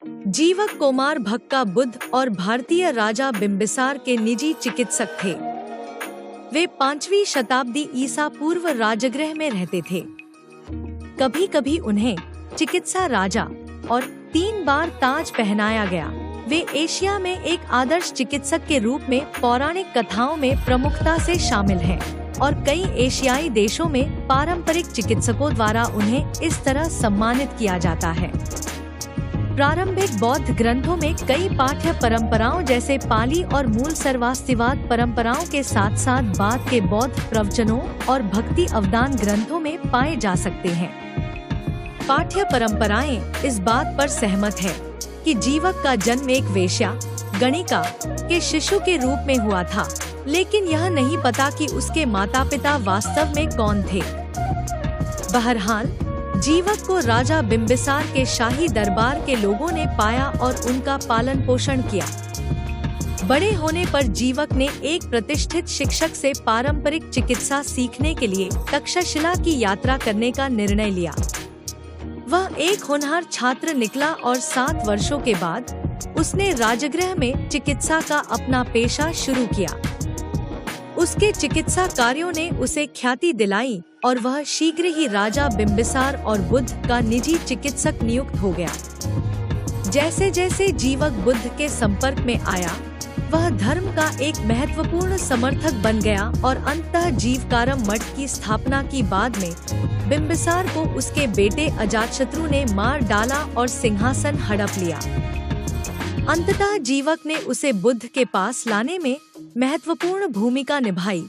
जीवक कुमार भक्का बुद्ध और भारतीय राजा बिम्बिसार के निजी चिकित्सक थे। वे 5वीं शताब्दी ईसा पूर्व राजगृह में रहते थे। कभी कभी उन्हें चिकित्सा राजा और 3 बार ताज पहनाया गया। वे एशिया में एक आदर्श चिकित्सक के रूप में पौराणिक कथाओं में प्रमुखता से शामिल हैं और कई एशियाई देशों में पारंपरिक चिकित्सकों द्वारा उन्हें इस तरह सम्मानित किया जाता है। प्रारंभिक बौद्ध ग्रंथों में कई पाठ्य परंपराओं जैसे पाली और मूल सर्वास्तिवाद परंपराओं के साथ साथ बाद के बौद्ध प्रवचनों और भक्ति अवदान ग्रंथों में पाए जा सकते हैं। पाठ्य परंपराएं इस बात पर सहमत है कि जीवक का जन्म एक वेश्या गणिका के शिशु के रूप में हुआ था, लेकिन यह नहीं पता कि उसके माता पिता वास्तव में कौन थे। बहरहाल जीवक को राजा बिम्बिसार के शाही दरबार के लोगों ने पाया और उनका पालन पोषण किया। बड़े होने पर जीवक ने एक प्रतिष्ठित शिक्षक से पारंपरिक चिकित्सा सीखने के लिए तक्षशिला की यात्रा करने का निर्णय लिया। वह एक होनहार छात्र निकला और 7 वर्षों के बाद उसने राजगृह में चिकित्सा का अपना पेशा शुरू किया। उसके चिकित्सा कार्यों ने उसे ख्याति दिलाई और वह शीघ्र ही राजा बिम्बिसार और बुद्ध का निजी चिकित्सक नियुक्त हो गया। जैसे जैसे जीवक बुद्ध के संपर्क में आया, वह धर्म का एक महत्वपूर्ण समर्थक बन गया और अंततः जीवकारम मठ की स्थापना की। बाद में बिम्बिसार को उसके बेटे अजातशत्रु ने मार डाला और सिंहासन हड़प लिया। अंततः जीवक ने उसे बुद्ध के पास लाने में महत्वपूर्ण भूमिका निभाई,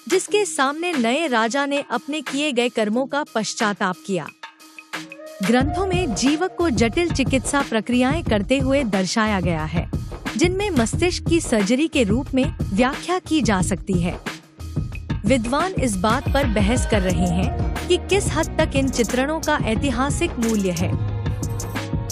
जिसके सामने नए राजा ने अपने किए गए कर्मों का पश्चाताप किया। ग्रंथों में जीवक को जटिल चिकित्सा प्रक्रियाएं करते हुए दर्शाया गया है, जिनमें मस्तिष्क की सर्जरी के रूप में व्याख्या की जा सकती है। विद्वान इस बात पर बहस कर रहे हैं कि किस हद तक इन चित्रणों का ऐतिहासिक मूल्य है।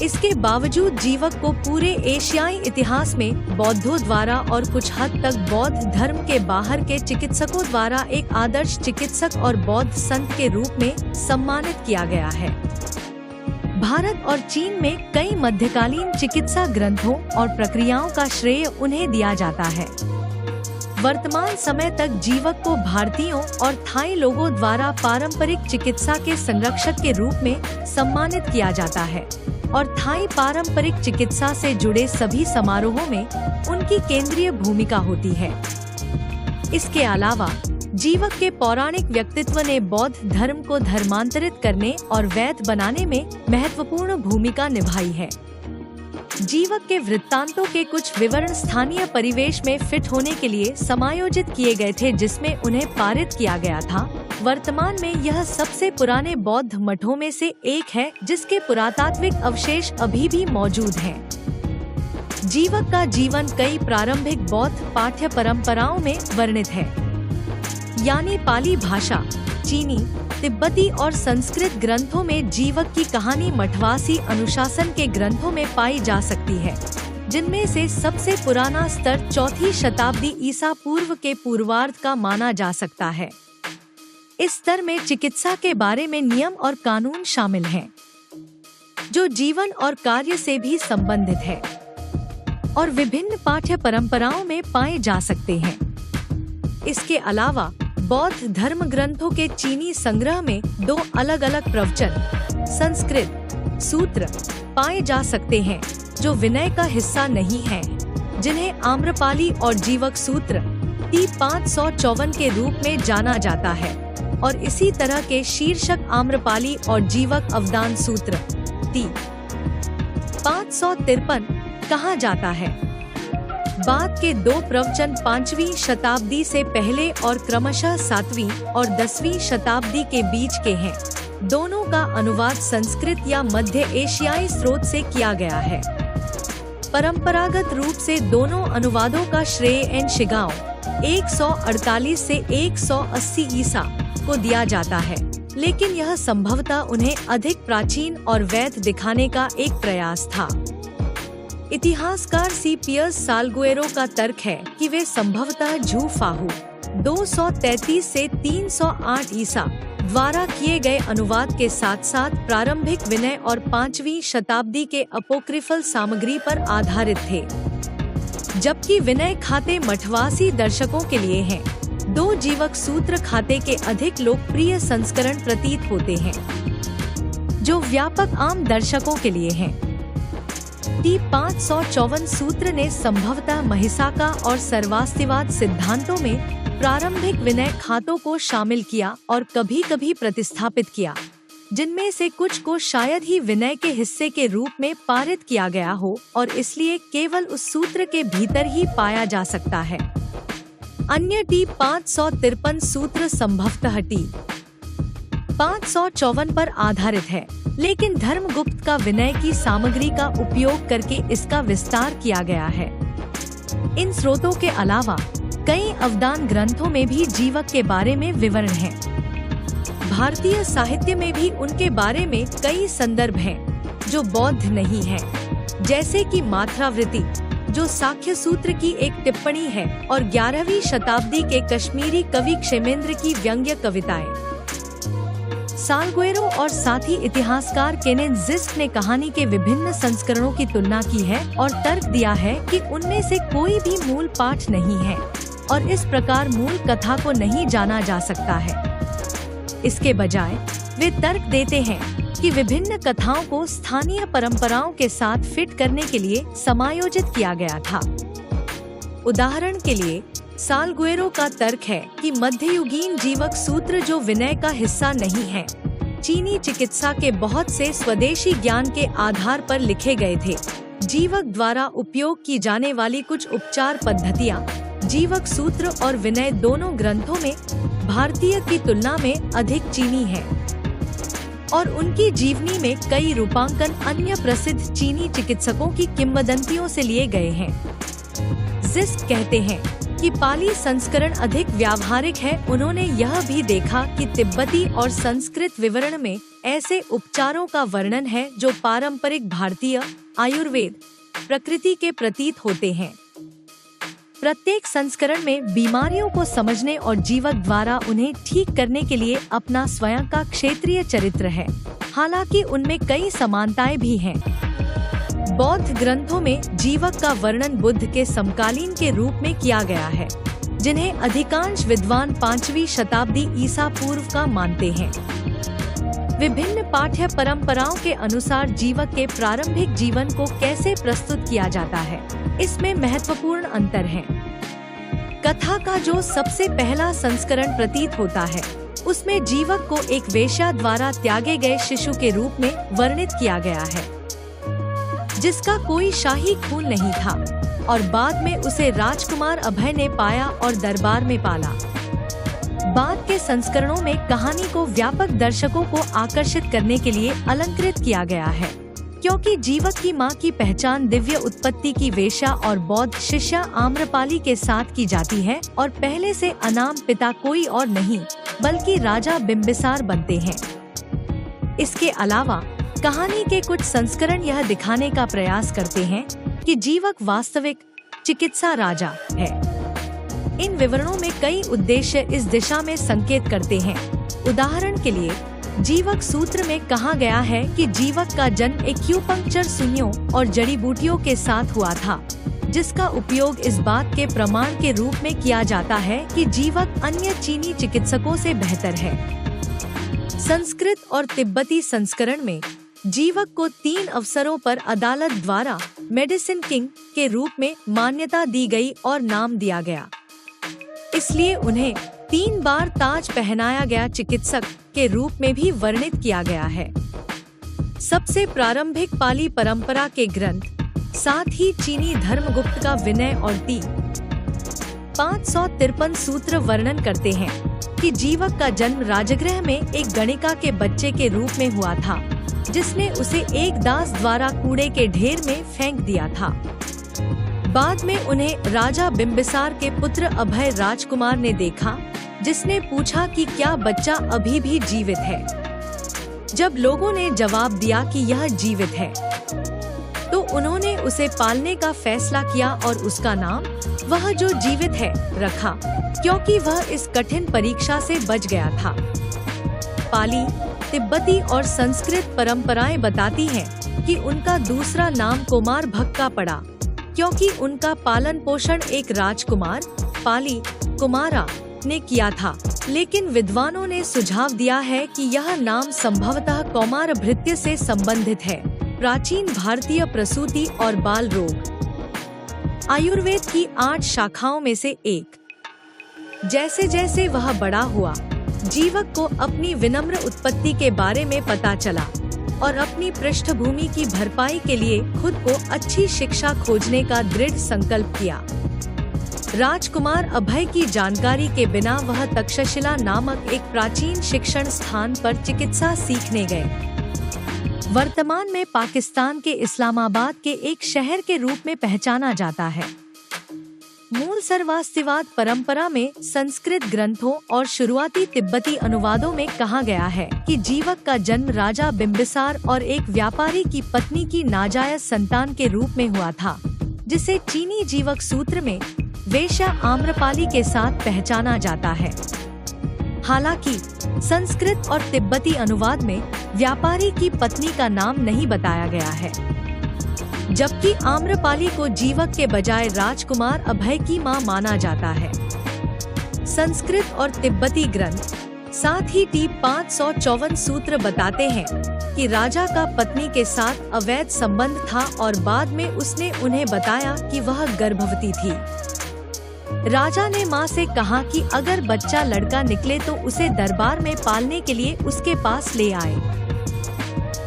इसके बावजूद जीवक को पूरे एशियाई इतिहास में बौद्धों द्वारा और कुछ हद तक बौद्ध धर्म के बाहर के चिकित्सकों द्वारा एक आदर्श चिकित्सक और बौद्ध संत के रूप में सम्मानित किया गया है। भारत और चीन में कई मध्यकालीन चिकित्सा ग्रंथों और प्रक्रियाओं का श्रेय उन्हें दिया जाता है। वर्तमान समय तक जीवक को भारतीयों और थाई लोगों द्वारा पारंपरिक चिकित्सा के संरक्षक के रूप में सम्मानित किया जाता है और थाई पारंपरिक चिकित्सा से जुड़े सभी समारोहों में उनकी केंद्रीय भूमिका होती है। इसके अलावा जीवक के पौराणिक व्यक्तित्व ने बौद्ध धर्म को धर्मांतरित करने और वैध बनाने में महत्वपूर्ण भूमिका निभाई है। जीवक के वृत्तांतों के कुछ विवरण स्थानीय परिवेश में फिट होने के लिए समायोजित किए गए थे, जिसमें उन्हें पारित किया गया था। वर्तमान में यह सबसे पुराने बौद्ध मठों में से एक है, जिसके पुरातात्विक अवशेष अभी भी मौजूद हैं। जीवक का जीवन कई प्रारंभिक बौद्ध पाठ्य परंपराओं में वर्णित है, यानी पाली भाषा, चीनी, तिब्बती और संस्कृत ग्रंथों में जीवक की कहानी मठवासी अनुशासन के ग्रंथों में पाई जा सकती है, जिनमें से सबसे पुराना स्तर 4वीं शताब्दी ईसा पूर्व के पूर्वार्ध का माना जा सकता है। इस स्तर में चिकित्सा के बारे में नियम और कानून शामिल हैं, जो जीवन और कार्य से भी संबंधित है और विभिन्न पाठ्य परंपराओं में पाए जा सकते हैं। इसके अलावा बौद्ध धर्म ग्रंथों के चीनी संग्रह में 2 अलग-अलग प्रवचन, संस्कृत सूत्र पाए जा सकते हैं, जो विनय का हिस्सा नहीं हैं, जिन्हें आम्रपाली और जीवक सूत्र टी 554 के रूप में जाना जाता है और इसी तरह के शीर्षक आम्रपाली और जीवक अवदान सूत्र टी 553 कहा जाता है। बाद के 2 प्रवचन 5वीं शताब्दी से पहले और क्रमशः 7वीं और 10वीं शताब्दी के बीच के हैं। दोनों का अनुवाद संस्कृत या मध्य एशियाई स्रोत से किया गया है। परंपरागत रूप से दोनों अनुवादों का श्रेय एन शिगाओ 148 से 180 ईसा को दिया जाता है, लेकिन यह संभवतः उन्हें अधिक प्राचीन और वैध दिखाने का एक प्रयास था। इतिहासकार सी पियर्स सालगुएरो का तर्क है कि वे संभवतः झू फाहू 233 से 308 ईसा द्वारा किए गए अनुवाद के साथ साथ प्रारंभिक विनय और 5वीं शताब्दी के अपोक्रिफल सामग्री पर आधारित थे, जबकि विनय खाते मठवासी दर्शकों के लिए हैं। 2 जीवक सूत्र खाते के अधिक लोकप्रिय संस्करण प्रतीत होते हैं, जो व्यापक आम दर्शकों के लिए हैं। टी 554 सूत्र ने संभवतः महिसाका और सर्वास्तिवाद सिद्धांतों में प्रारंभिक विनय खातों को शामिल किया और कभी-कभी प्रतिस्थापित किया, जिनमें से कुछ को शायद ही विनय के हिस्से के रूप में पारित किया गया हो और इसलिए केवल उस सूत्र के भीतर ही पाया जा सकता है। अन्य टी 553 सूत्र संभवतः टी 554 पर आधारित है, लेकिन धर्मगुप्त का विनय की सामग्री का उपयोग करके इसका विस्तार किया गया है। इन स्रोतों के अलावा कई अवदान ग्रंथों में भी जीवक के बारे में विवरण हैं। भारतीय साहित्य में भी उनके बारे में कई संदर्भ हैं जो बौद्ध नहीं हैं, जैसे कि मात्रावृत्ति, जो साख्य सूत्र की एक टिप्पणी है, और 11वीं शताब्दी के कश्मीरी कवि क्षेमेंद्र की व्यंग्य कविताएं। सालगुएरो और साथी इतिहासकार केनेथ ज़िस्क ने कहानी के विभिन्न संस्करणों की तुलना की है और तर्क दिया है कि उनमें से कोई भी मूल पाठ नहीं है और इस प्रकार मूल कथा को नहीं जाना जा सकता है। इसके बजाय वे तर्क देते हैं कि विभिन्न कथाओं को स्थानीय परंपराओं के साथ फिट करने के लिए समायोजित किया गया था। उदाहरण के लिए सालगुएरो का तर्क है कि मध्ययुगीन जीवक सूत्र, जो विनय का हिस्सा नहीं है, चीनी चिकित्सा के बहुत से स्वदेशी ज्ञान के आधार पर लिखे गए थे। जीवक द्वारा उपयोग की जाने वाली कुछ उपचार पद्धतियाँ जीवक सूत्र और विनय दोनों ग्रंथों में भारतीय की तुलना में अधिक चीनी है और उनकी जीवनी में कई रूपांकन अन्य प्रसिद्ध चीनी चिकित्सकों की किंवदंतियों से लिए गए हैं। ज़िस्क कहते हैं कि पाली संस्करण अधिक व्यावहारिक है। उन्होंने यह भी देखा कि तिब्बती और संस्कृत विवरण में ऐसे उपचारों का वर्णन है जो पारंपरिक भारतीय आयुर्वेद प्रकृति के प्रतीत होते हैं। प्रत्येक संस्करण में बीमारियों को समझने और जीवक द्वारा उन्हें ठीक करने के लिए अपना स्वयं का क्षेत्रीय चरित्र है, हालांकि उनमें कई समानताएं भी हैं। बौद्ध ग्रंथों में जीवक का वर्णन बुद्ध के समकालीन के रूप में किया गया है, जिन्हें अधिकांश विद्वान 5वीं शताब्दी ईसा पूर्व का मानते हैं। विभिन्न पाठ्य परंपराओं के अनुसार जीवक के प्रारंभिक जीवन को कैसे प्रस्तुत किया जाता है, इसमें महत्वपूर्ण अंतर है। कथा का जो सबसे पहला संस्करण प्रतीत होता है, उसमें जीवक को एक वेश्या द्वारा त्यागे गए शिशु के रूप में वर्णित किया गया है, जिसका कोई शाही खून नहीं था, और बाद में उसे राजकुमार अभय ने पाया और दरबार में पाला। बाद के संस्करणों में कहानी को व्यापक दर्शकों को आकर्षित करने के लिए अलंकृत किया गया है, क्योंकि जीवक की मां की पहचान दिव्य उत्पत्ति की वेश्या और बौद्ध शिष्या आम्रपाली के साथ की जाती है और पहले से अनाम पिता कोई और नहीं बल्कि राजा बिम्बिसार बनते हैं। इसके अलावा कहानी के कुछ संस्करण यह दिखाने का प्रयास करते हैं कि जीवक वास्तविक चिकित्सा राजा है। इन विवरणों में कई उद्देश्य इस दिशा में संकेत करते हैं। उदाहरण के लिए जीवक सूत्र में कहा गया है कि जीवक का जन्म एक्यूपंक्चर सुइयों और जड़ी बूटियों के साथ हुआ था, जिसका उपयोग इस बात के प्रमाण के रूप में किया जाता है कि जीवक अन्य चीनी चिकित्सकों से बेहतर है। संस्कृत और तिब्बती संस्करण में जीवक को 3 अवसरों पर अदालत द्वारा मेडिसिन किंग के रूप में मान्यता दी गई और नाम दिया गया। इसलिए उन्हें 3 बार ताज पहनाया गया चिकित्सक के रूप में भी वर्णित किया गया है। सबसे प्रारंभिक पाली परंपरा के ग्रंथ, साथ ही चीनी धर्मगुप्त का विनय और टी 553 सूत्र वर्णन करते हैं कि जीवक का जन्म राजगृह में एक गणिका के बच्चे के रूप में हुआ था, जिसने उसे एक दास द्वारा कूड़े के ढेर में फेंक दिया था। बाद में उन्हें राजा बिम्बिसार के पुत्र अभय राजकुमार ने देखा, जिसने पूछा कि क्या बच्चा अभी भी जीवित है। जब लोगों ने जवाब दिया कि यह जीवित है, तो उन्होंने उसे पालने का फैसला किया और उसका नाम वह जो जीवित है रखा, क्योंकि वह इस कठिन परीक्षा से बच गया था। पाली, तिब्बती और संस्कृत परंपराएं बताती हैं कि उनका दूसरा नाम कुमार भक्का पड़ा, क्योंकि उनका पालन पोषण एक राजकुमार पाली कुमारा ने किया था। लेकिन विद्वानों ने सुझाव दिया है कि यह नाम संभवतः कौमार भृत्य से संबंधित है, प्राचीन भारतीय प्रसूति और बाल रोग आयुर्वेद की 8 शाखाओं में से एक। जैसे जैसे वह बड़ा हुआ, जीवक को अपनी विनम्र उत्पत्ति के बारे में पता चला और अपनी पृष्ठभूमि की भरपाई के लिए खुद को अच्छी शिक्षा खोजने का दृढ़ संकल्प किया। राजकुमार अभय की जानकारी के बिना वह तक्षशिला नामक एक प्राचीन शिक्षण स्थान पर चिकित्सा सीखने गए। वर्तमान में पाकिस्तान के इस्लामाबाद के एक शहर के रूप में पहचाना जाता है। मूल सर्वास्तिवाद परंपरा में संस्कृत ग्रंथों और शुरुआती तिब्बती अनुवादों में कहा गया है कि जीवक का जन्म राजा बिम्बिसार और एक व्यापारी की पत्नी की नाजायज संतान के रूप में हुआ था, जिसे चीनी जीवक सूत्र में वेश्या आम्रपाली के साथ पहचाना जाता है। हालांकि संस्कृत और तिब्बती अनुवाद में व्यापारी की पत्नी का नाम नहीं बताया गया है, जबकि आम्रपाली को जीवक के बजाय राजकुमार अभय की मां माना जाता है। संस्कृत और तिब्बती ग्रंथ साथ ही टी 554 सूत्र बताते हैं कि राजा का पत्नी के साथ अवैध संबंध था और बाद में उसने उन्हें बताया कि वह गर्भवती थी। राजा ने मां से कहा कि अगर बच्चा लड़का निकले तो उसे दरबार में पालने के लिए उसके पास ले आए।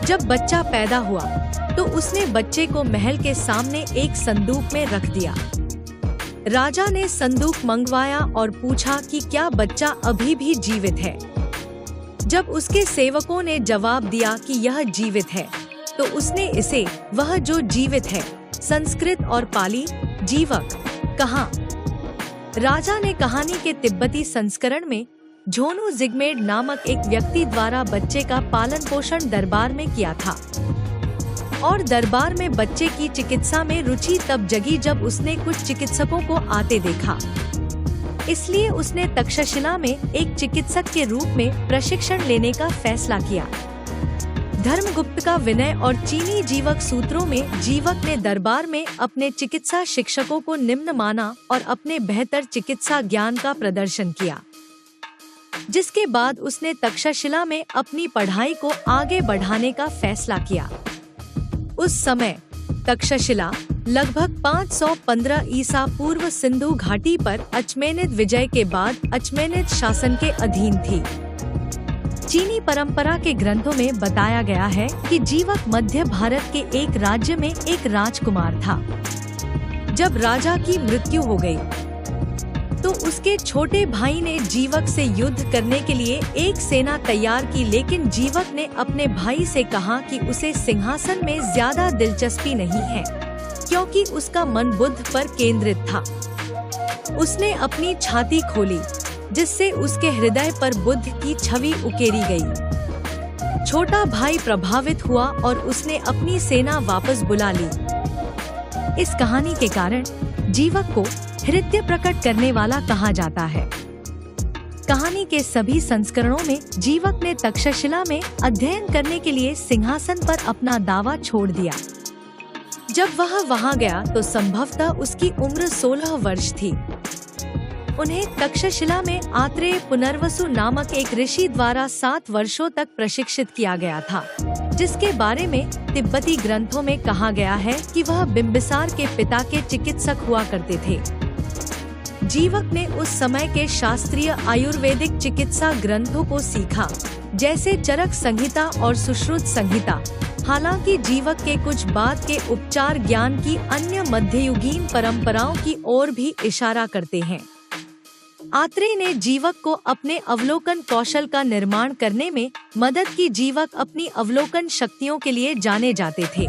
जब बच्चा पैदा हुआ तो उसने बच्चे को महल के सामने एक संदूक में रख दिया। राजा ने संदूक मंगवाया और पूछा कि क्या बच्चा अभी भी जीवित है। जब उसके सेवकों ने जवाब दिया कि यह जीवित है, तो उसने इसे वह जो जीवित है संस्कृत और पाली जीवक कहा। राजा ने कहानी के तिब्बती संस्करण में झोनू जिग्मेड नामक एक व्यक्ति द्वारा बच्चे का पालन पोषण दरबार में किया था और दरबार में बच्चे की चिकित्सा में रुचि तब जगी जब उसने कुछ चिकित्सकों को आते देखा। इसलिए उसने तक्षशिला में एक चिकित्सक के रूप में प्रशिक्षण लेने का फैसला किया। धर्मगुप्त का विनय और चीनी जीवक सूत्रों में जीवक ने दरबार में अपने चिकित्सा शिक्षकों को निम्न माना और अपने बेहतर चिकित्सा ज्ञान का प्रदर्शन किया, जिसके बाद उसने तक्षशिला में अपनी पढ़ाई को आगे बढ़ाने का फैसला किया। उस समय तक्षशिला लगभग 515 ईसा पूर्व सिंधु घाटी पर अचमेनिद विजय के बाद अचमेनिद शासन के अधीन थी। चीनी परंपरा के ग्रंथों में बताया गया है कि जीवक मध्य भारत के एक राज्य में एक राजकुमार था। जब राजा की मृत्यु हो गई, तो उसके छोटे भाई ने जीवक से युद्ध करने के लिए एक सेना तैयार की, लेकिन जीवक ने अपने भाई से कहा कि उसे सिंहासन में ज्यादा दिलचस्पी नहीं है, क्योंकि उसका मन बुद्ध पर केंद्रित था। उसने अपनी छाती खोली, जिससे उसके हृदय पर बुद्ध की छवि उकेरी गई। छोटा भाई प्रभावित हुआ और उसने अपनी सेना वापस बुला ली। इस कहानी के कारण जीवक को हृदय प्रकट करने वाला कहा जाता है। कहानी के सभी संस्करणों में जीवक ने तक्षशिला में अध्ययन करने के लिए सिंहासन पर अपना दावा छोड़ दिया। जब वह वहां गया तो संभवतः उसकी उम्र 16 वर्ष थी। उन्हें तक्षशिला में आत्रेय पुनर्वसु नामक एक ऋषि द्वारा 7 वर्षों तक प्रशिक्षित किया गया था, जिसके बारे में तिब्बती ग्रंथों में कहा गया है कि वह बिम्बिसार के पिता के चिकित्सक हुआ करते थे। जीवक ने उस समय के शास्त्रीय आयुर्वेदिक चिकित्सा ग्रंथों को सीखा, जैसे चरक संहिता और सुश्रुत संहिता। हालांकि जीवक के कुछ बाद के उपचार ज्ञान की अन्य मध्ययुगीन परंपराओं की ओर भी इशारा करते हैं। आत्रेय ने जीवक को अपने अवलोकन कौशल का निर्माण करने में मदद की। जीवक अपनी अवलोकन शक्तियों के लिए जाने जाते थे,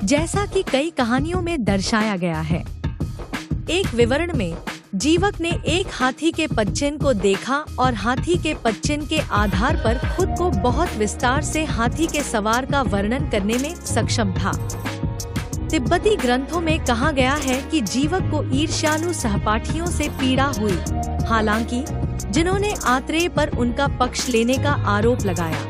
जैसा कि कई कहानियों में दर्शाया गया है। एक विवरण में जीवक ने एक हाथी के पदचिन्ह को देखा और हाथी के पदचिन्ह के आधार पर खुद को बहुत विस्तार से हाथी के सवार का वर्णन करने में सक्षम था। तिब्बती ग्रंथों में कहा गया है कि जीवक को ईर्ष्यालु सहपाठियों से पीड़ा हुई। हालांकि जिन्होंने आत्रेय पर उनका पक्ष लेने का आरोप लगाया।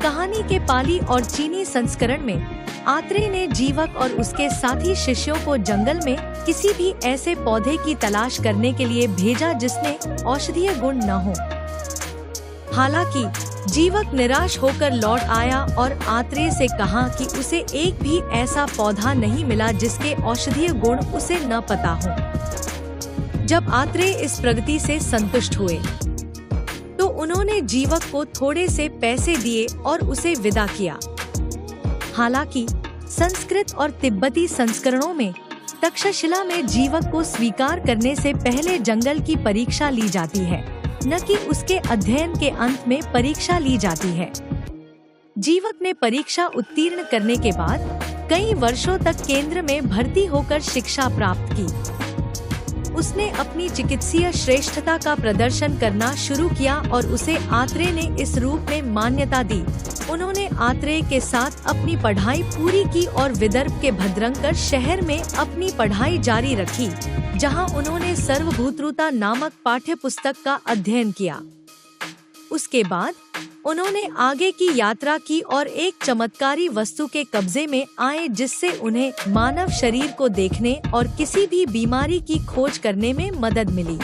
कहानी के पाली और चीनी संस्करण में आत्रेय ने जीवक और उसके साथी शिष्यों को जंगल में किसी भी ऐसे पौधे की तलाश करने के लिए भेजा जिसमें औषधीय गुण न हो। हालांकि जीवक निराश होकर लौट आया और आत्रेय से कहा कि उसे एक भी ऐसा पौधा नहीं मिला जिसके औषधीय गुण उसे न पता हो। जब आत्रेय इस प्रगति से संतुष्ट हुए तो उन्होंने जीवक को थोड़े से पैसे दिए और उसे विदा किया। हालांकि संस्कृत और तिब्बती संस्करणों में तक्षशिला में जीवक को स्वीकार करने से पहले जंगल की परीक्षा ली जाती है, न कि उसके अध्ययन के अंत में परीक्षा ली जाती है। जीवक ने परीक्षा उत्तीर्ण करने के बाद कई वर्षों तक केंद्र में भर्ती होकर शिक्षा प्राप्त की। उसने अपनी चिकित्सीय श्रेष्ठता का प्रदर्शन करना शुरू किया और उसे आत्रेय ने इस रूप में मान्यता दी। उन्होंने आत्रेय के साथ अपनी पढ़ाई पूरी की और विदर्भ के भद्रंकर शहर में अपनी पढ़ाई जारी रखी, जहां उन्होंने सर्वभूतृता नामक पाठ्य पुस्तक का अध्ययन किया। उसके बाद उन्होंने आगे की यात्रा की और एक चमत्कारी वस्तु के कब्जे में आए जिससे उन्हें मानव शरीर को देखने और किसी भी बीमारी की खोज करने में मदद मिली।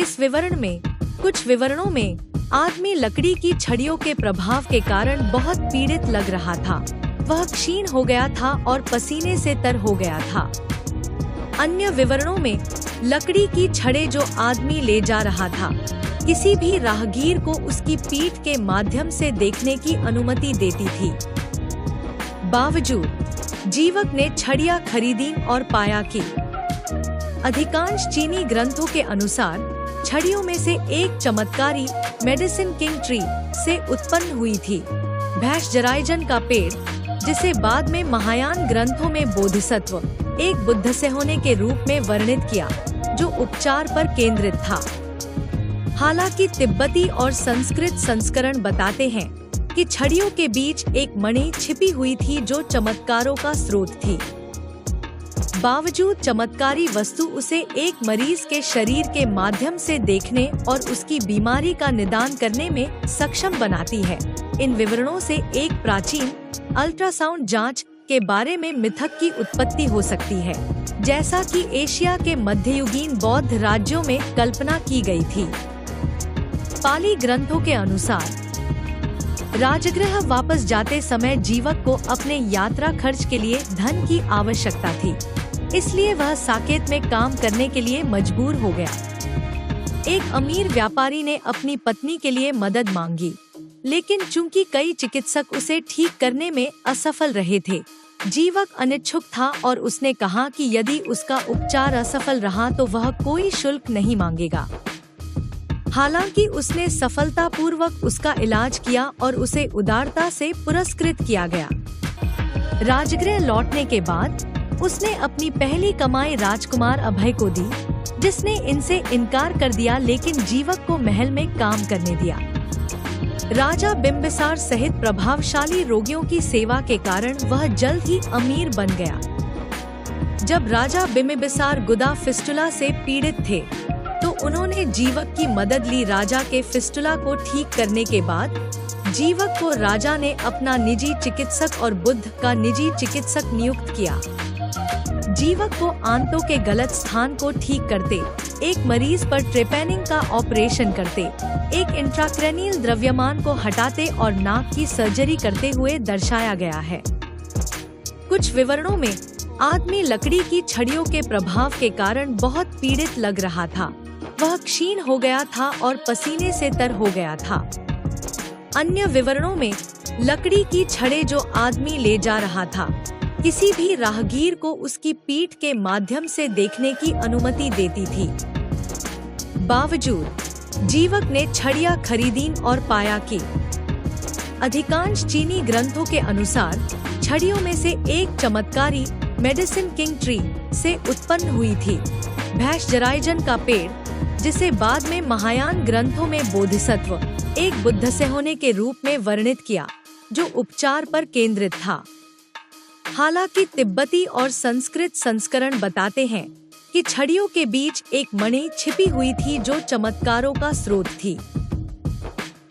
इस विवरण में कुछ विवरणों में आदमी लकड़ी की छड़ियों के प्रभाव के कारण बहुत पीड़ित लग रहा था। वह क्षीण हो गया था और पसीने से तर हो गया था। अन्य विवरणों में लकड़ी की छड़ें जो आदमी ले जा रहा था किसी भी राहगीर को उसकी पीठ के माध्यम से देखने की अनुमति देती थी। बावजूद जीवक ने छड़ियां खरीदी और पाया कि अधिकांश चीनी ग्रंथों के अनुसार छड़ियों में से एक चमत्कारी मेडिसिन किंग ट्री से उत्पन्न हुई थी। भैषजराइजन का पेड़, जिसे बाद में महायान ग्रंथों में बोधिसत्व एक बुद्ध से होने के रूप में वर्णित किया, जो उपचार पर केंद्रित था। हालांकि तिब्बती और संस्कृत संस्करण बताते हैं कि छड़ियों के बीच एक मणि छिपी हुई थी जो चमत्कारों का स्रोत थी। बावजूद चमत्कारी वस्तु उसे एक मरीज के शरीर के माध्यम से देखने और उसकी बीमारी का निदान करने में सक्षम बनाती है। इन विवरणों से एक प्राचीन अल्ट्रासाउंड जांच के बारे में मिथक की उत्पत्ति हो सकती है, जैसा कि एशिया के मध्ययुगीन बौद्ध राज्यों में कल्पना की गई थी। पाली ग्रंथों के अनुसार राजगृह वापस जाते समय जीवक को अपने यात्रा खर्च के लिए धन की आवश्यकता थी, इसलिए वह साकेत में काम करने के लिए मजबूर हो गया। एक अमीर व्यापारी ने अपनी पत्नी के लिए मदद मांगी, लेकिन चूंकि कई चिकित्सक उसे ठीक करने में असफल रहे थे, जीवक अनिच्छुक था और उसने कहा कि यदि उसका उपचार असफल रहा तो वह कोई शुल्क नहीं मांगेगा। हालांकि उसने सफलतापूर्वक उसका इलाज किया और उसे उदारता से पुरस्कृत किया गया। राजगृह लौटने के बाद उसने अपनी पहली कमाई राजकुमार अभय को दी, जिसने इनसे इनकार कर दिया लेकिन जीवक को महल में काम करने दिया। राजा बिम्बिसार सहित प्रभावशाली रोगियों की सेवा के कारण वह जल्द ही अमीर बन गया। जब राजा बिम्बिसार गुदा फिस्टुला से पीड़ित थे तो उन्होंने जीवक की मदद ली। राजा के फिस्टुला को ठीक करने के बाद जीवक को राजा ने अपना निजी चिकित्सक और बुद्ध का निजी चिकित्सक नियुक्त किया। जीवक को आंतों के गलत स्थान को ठीक करते, एक मरीज पर ट्रेपैनिंग का ऑपरेशन करते, एक इंट्राक्रैनियल द्रव्यमान को हटाते और नाक की सर्जरी करते हुए दर्शाया गया है। कुछ विवरणों में आदमी लकड़ी की छड़ियों के प्रभाव के कारण बहुत पीड़ित लग रहा था। वह क्षीण हो गया था और पसीने से तर हो गया था। अन्य विवरणों में लकड़ी की छड़ें जो आदमी ले जा रहा था किसी भी राहगीर को उसकी पीठ के माध्यम से देखने की अनुमति देती थी। बावजूद जीवक ने छड़ियां खरीदी और पाया कि अधिकांश चीनी ग्रंथों के अनुसार छड़ियों में से एक चमत्कारी मेडिसिन किंग ट्री से उत्पन्न हुई थी। भैषजराइजन का पेड़, जिसे बाद में महायान ग्रंथों में बोधिसत्व एक बुद्ध से होने के रूप में वर्णित किया, जो उपचार पर केंद्रित था। हालांकि तिब्बती और संस्कृत संस्करण बताते हैं कि छड़ियों के बीच एक मणि छिपी हुई थी जो चमत्कारों का स्रोत थी।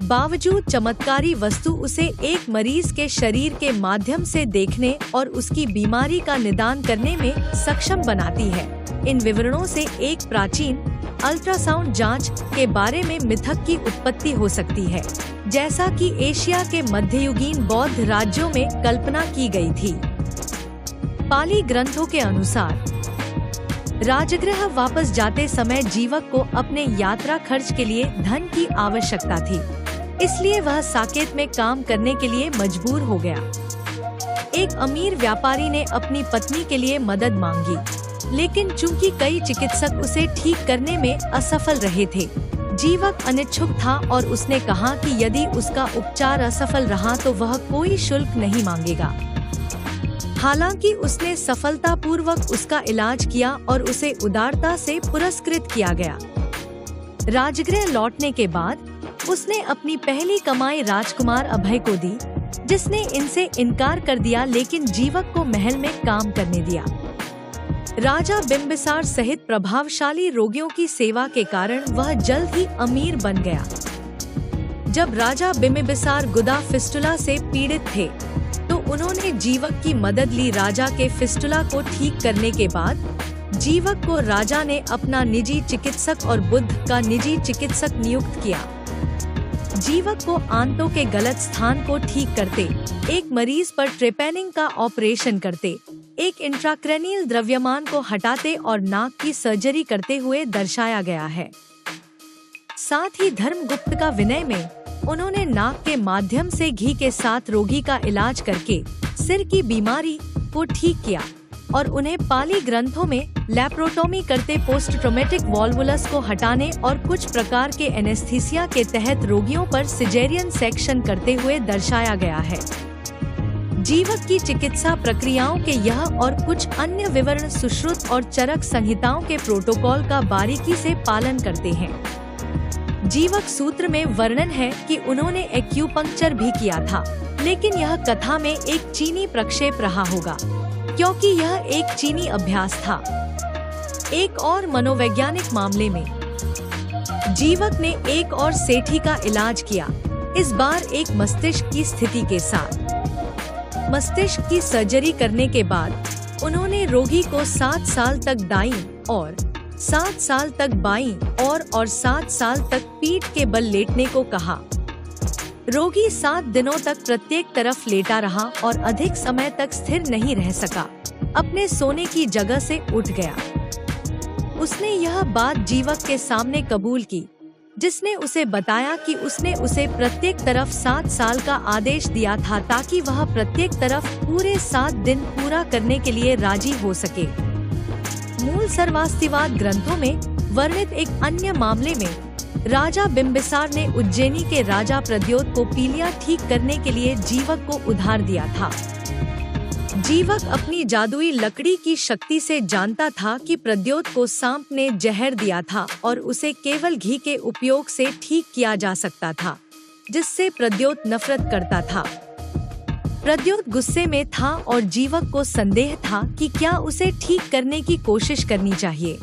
बावजूद चमत्कारी वस्तु उसे एक मरीज के शरीर के माध्यम से देखने और उसकी बीमारी का निदान करने में सक्षम बनाती है। इन विवरणों से एक प्राचीन अल्ट्रासाउंड जांच के बारे में मिथक की उत्पत्ति हो सकती है, जैसा कि एशिया के मध्ययुगीन बौद्ध राज्यों में कल्पना की गई थी। पाली ग्रंथों के अनुसार राजगृह वापस जाते समय जीवक को अपने यात्रा खर्च के लिए धन की आवश्यकता थी, इसलिए वह साकेत में काम करने के लिए मजबूर हो गया। एक अमीर व्यापारी ने अपनी पत्नी के लिए मदद मांगी, लेकिन चूंकि कई चिकित्सक उसे ठीक करने में असफल रहे थे, जीवक अनिच्छुक था और उसने कहा कि यदि उसका उपचार असफल रहा तो वह कोई शुल्क नहीं मांगेगा। हालांकि उसने सफलतापूर्वक उसका इलाज किया और उसे उदारता से पुरस्कृत किया गया। राजगृह लौटने के बाद उसने अपनी पहली कमाई राजकुमार अभय को दी, जिसने इनसे इनकार कर दिया, लेकिन जीवक को महल में काम करने दिया। राजा बिम्बिसार सहित प्रभावशाली रोगियों की सेवा के कारण वह जल्द ही अमीर बन गया। जब राजा बिम्बिसार गुदा फिस्टुला से पीड़ित थे, तो उन्होंने जीवक की मदद ली। राजा के फिस्टुला को ठीक करने के बाद जीवक को राजा ने अपना निजी चिकित्सक और बुद्ध का निजी चिकित्सक नियुक्त किया। जीवक को आंतों के गलत स्थान को ठीक करते, एक मरीज पर ट्रेपैनिंग का ऑपरेशन करते, एक इंट्राक्रैनियल द्रव्यमान को हटाते और नाक की सर्जरी करते हुए दर्शाया गया है। साथ ही धर्मगुप्त का विनय में उन्होंने नाक के माध्यम से घी के साथ रोगी का इलाज करके सिर की बीमारी को ठीक किया और उन्हें पाली ग्रंथों में लैप्रोटोमी करते पोस्ट ट्रॉमेटिक वॉल्वुलस को हटाने और कुछ प्रकार के एनेस्थीसिया के तहत रोगियों पर सिजेरियन सेक्शन करते हुए दर्शाया गया है। जीवक की चिकित्सा प्रक्रियाओं के यह और कुछ अन्य विवरण सुश्रुत और चरक संहिताओं के प्रोटोकॉल का बारीकी से पालन करते हैं। जीवक सूत्र में वर्णन है कि उन्होंने एक्यूपंक्चर भी किया था, लेकिन यह कथा में एक चीनी प्रक्षेप रहा होगा, क्योंकि यह एक चीनी अभ्यास था। एक और मनोवैज्ञानिक मामले में जीवक ने एक और सेठी का इलाज किया, इस बार एक मस्तिष्क की स्थिति के साथ। मस्तिष्क की सर्जरी करने के बाद उन्होंने रोगी को 7 साल तक दाईं और 7 साल तक बाईं और 7 साल तक पीठ के बल लेटने को कहा। रोगी 7 दिनों तक प्रत्येक तरफ लेटा रहा और अधिक समय तक स्थिर नहीं रह सका, अपने सोने की जगह से उठ गया। उसने यह बात जीवक के सामने कबूल की, जिसने उसे बताया कि उसने उसे प्रत्येक तरफ 7 साल का आदेश दिया था ताकि वह प्रत्येक तरफ पूरे 7 दिन पूरा करने के लिए राजी हो सके। मूल सर्वास्तिवाद ग्रंथों में वर्णित एक अन्य मामले में राजा बिम्बिसार ने उज्जैनी के राजा प्रद्योत को पीलिया ठीक करने के लिए जीवक को उधार दिया था। जीवक अपनी जादुई लकड़ी की शक्ति से जानता था कि प्रद्योत को सांप ने जहर दिया था और उसे केवल घी के उपयोग से ठीक किया जा सकता था, जिससे प्रद्योत नफरत करता था। प्रद्योत गुस्से में था और जीवक को संदेह था कि क्या उसे ठीक करने की कोशिश करनी चाहिए।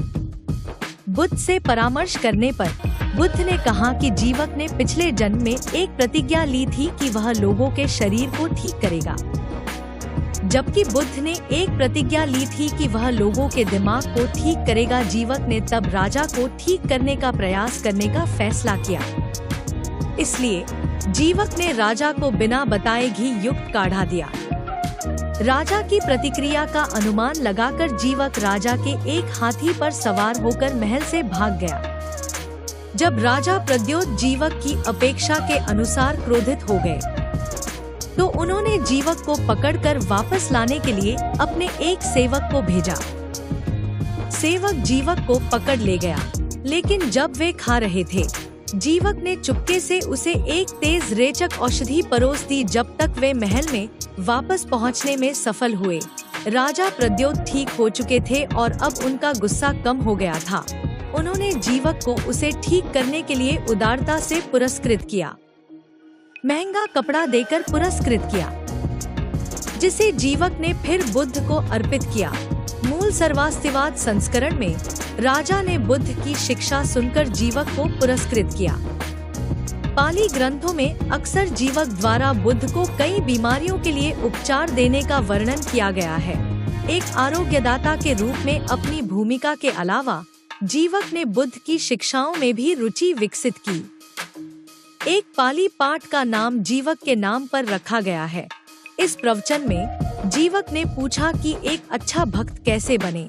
बुद्ध से परामर्श करने पर बुद्ध ने कहा कि जीवक ने पिछले जन्म में एक प्रतिज्ञा ली थी कि वह लोगों के शरीर को ठीक करेगा, जबकि बुद्ध ने एक प्रतिज्ञा ली थी कि वह लोगों के दिमाग को ठीक करेगा। जीवक ने तब राजा को ठीक करने का प्रयास करने का फैसला किया। इसलिए जीवक ने राजा को बिना बताए घी युक्त काढ़ा दिया। राजा की प्रतिक्रिया का अनुमान लगाकर जीवक राजा के एक हाथी पर सवार होकर महल से भाग गया। जब राजा प्रद्योत जीवक की अपेक्षा के अनुसार क्रोधित हो गए, तो उन्होंने जीवक को पकड़कर वापस लाने के लिए अपने एक सेवक को भेजा। सेवक जीवक को पकड़ ले गया, लेकिन जब वे खा रहे थे, जीवक ने चुपके से उसे एक तेज रेचक औषधि परोस दी। जब तक वे महल में वापस पहुंचने में सफल हुए, राजा प्रद्योत ठीक हो चुके थे और अब उनका गुस्सा कम हो गया था। उन्होंने जीवक को उसे ठीक करने के लिए उदारता से पुरस्कृत किया, महंगा कपड़ा देकर पुरस्कृत किया, जिसे जीवक ने फिर बुद्ध को अर्पित किया। मूल सर्वास्तिवाद संस्करण में राजा ने बुद्ध की शिक्षा सुनकर जीवक को पुरस्कृत किया। पाली ग्रंथों में अक्सर जीवक द्वारा बुद्ध को कई बीमारियों के लिए उपचार देने का वर्णन किया गया है। एक आरोग्यदाता के रूप में अपनी भूमिका के अलावा जीवक ने बुद्ध की शिक्षाओं में भी रुचि विकसित की। एक पाली पाठ का नाम जीवक के नाम पर रखा गया है। इस प्रवचन में जीवक ने पूछा कि एक अच्छा भक्त कैसे बने।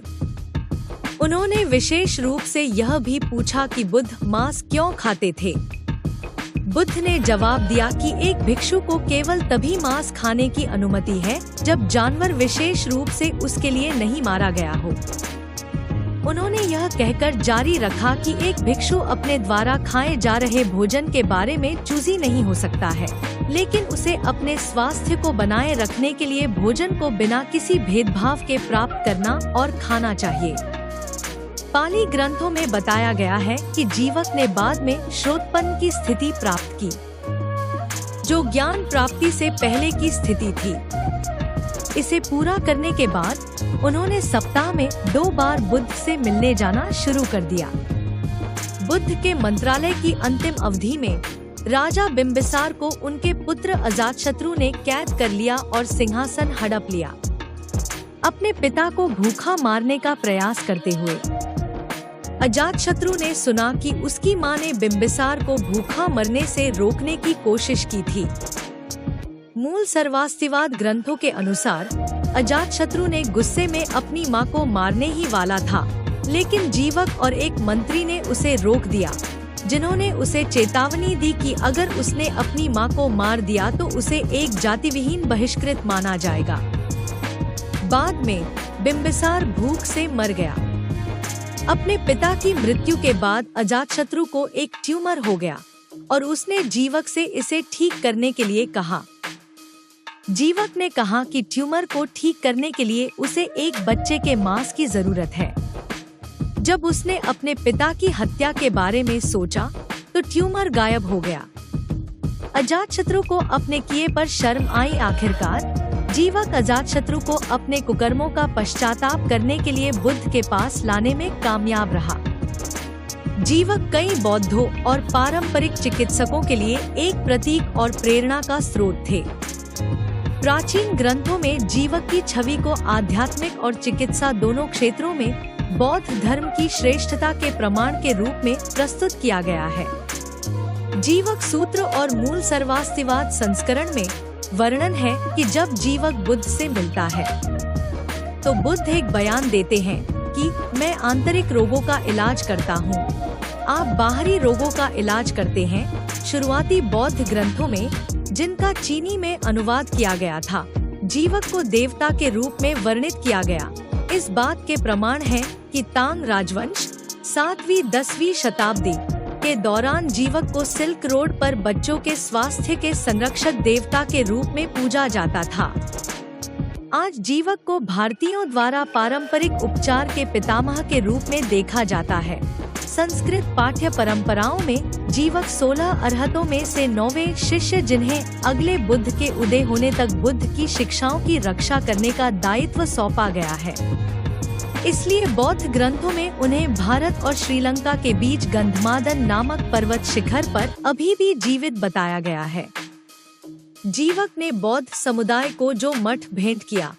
उन्होंने विशेष रूप से यह भी पूछा कि बुद्ध मांस क्यों खाते थे। बुद्ध ने जवाब दिया कि एक भिक्षु को केवल तभी मांस खाने की अनुमति है जब जानवर विशेष रूप से उसके लिए नहीं मारा गया हो। उन्होंने यह कहकर जारी रखा कि एक भिक्षु अपने द्वारा खाए जा रहे भोजन के बारे में चूजी नहीं हो सकता है, लेकिन उसे अपने स्वास्थ्य को बनाए रखने के लिए भोजन को बिना किसी भेदभाव के प्राप्त करना और खाना चाहिए। पाली ग्रंथों में बताया गया है कि जीवक ने बाद में श्रोतपन की स्थिति प्राप्त की, जो ज्ञान प्राप्ति से पहले की स्थिति थी। इसे पूरा करने के बाद उन्होंने सप्ताह में 2 बार बुद्ध से मिलने जाना शुरू कर दिया। बुद्ध के मंत्रालय की अंतिम अवधि में राजा बिम्बिसार को उनके पुत्र अजातशत्रु ने कैद कर लिया और सिंहासन हड़प लिया। अपने पिता को भूखा मारने का प्रयास करते हुए अजातशत्रु ने सुना कि उसकी मां ने बिम्बिसार को भूखा मरने से रोकने की कोशिश की थी। मूल सर्वास्तिवाद ग्रंथों के अनुसार अजातशत्रु ने गुस्से में अपनी मां को मारने ही वाला था, लेकिन जीवक और एक मंत्री ने उसे रोक दिया, जिन्होंने उसे चेतावनी दी कि अगर उसने अपनी मां को मार दिया तो उसे एक जातिविहीन बहिष्कृत माना जाएगा। बाद में बिम्बिसार भूख से मर गया। अपने पिता की मृत्यु के बाद अजातशत्रु को एक ट्यूमर हो गया और उसने जीवक से इसे ठीक करने के लिए कहा। जीवक ने कहा कि ट्यूमर को ठीक करने के लिए उसे एक बच्चे के मांस की जरूरत है। जब उसने अपने पिता की हत्या के बारे में सोचा तो ट्यूमर गायब हो गया। अजातशत्रु को अपने किए पर शर्म आई। आखिरकार जीवक अजातशत्रु को अपने कुकर्मों का पश्चाताप करने के लिए बुद्ध के पास लाने में कामयाब रहा। जीवक कई बौद्धों और पारंपरिक चिकित्सकों के लिए एक प्रतीक और प्रेरणा का स्रोत थे। प्राचीन ग्रंथों में जीवक की छवि को आध्यात्मिक और चिकित्सा दोनों क्षेत्रों में बौद्ध धर्म की श्रेष्ठता के प्रमाण के रूप में प्रस्तुत किया गया है। जीवक सूत्र और मूल सर्वास्तिवाद संस्करण में वर्णन है कि जब जीवक बुद्ध से मिलता है तो बुद्ध एक बयान देते हैं कि मैं आंतरिक रोगों का इलाज करता हूँ, आप बाहरी रोगों का इलाज करते हैं। शुरुआती बौद्ध ग्रंथों में, जिनका चीनी में अनुवाद किया गया था, जीवक को देवता के रूप में वर्णित किया गया। इस बात के प्रमाण हैं कि तांग राजवंश 7वीं-10वीं शताब्दी के दौरान जीवक को सिल्क रोड पर बच्चों के स्वास्थ्य के संरक्षक देवता के रूप में पूजा जाता था। आज जीवक को भारतीयों द्वारा पारंपरिक उपचार के पितामह के रूप में देखा जाता है। संस्कृत पाठ्य परंपराओं में जीवक 16 अरहतों में से 9वें शिष्य, जिन्हें अगले बुद्ध के उदय होने तक बुद्ध की शिक्षाओं की रक्षा करने का दायित्व सौंपा गया है। इसलिए बौद्ध ग्रंथों में उन्हें भारत और श्रीलंका के बीच गंधमादन नामक पर्वत शिखर पर अभी भी जीवित बताया गया है। जीवक ने बौद्ध समुदाय को जो मठ भेंट किया,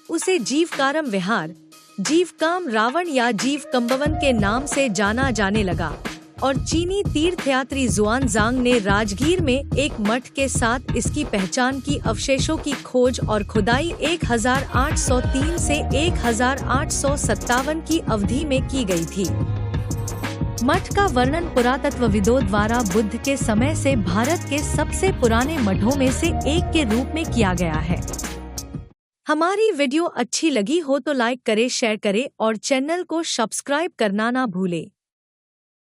उसे जीवकारम विहार, जीवकाम रावण या जीवकम्बवन के नाम से जाना जाने लगा और चीनी तीर्थयात्री जुआनजांग ने राजगीर में एक मठ के साथ इसकी पहचान की। अवशेषों की खोज और खुदाई 1803 से 1857 की अवधि में की गई थी। मठ का वर्णन पुरातत्वविदों द्वारा बुद्ध के समय से भारत के सबसे पुराने मठों में से एक के रूप में किया गया है। हमारी वीडियो अच्छी लगी हो तो लाइक करें, शेयर करें और चैनल को सब्सक्राइब करना ना भूलें।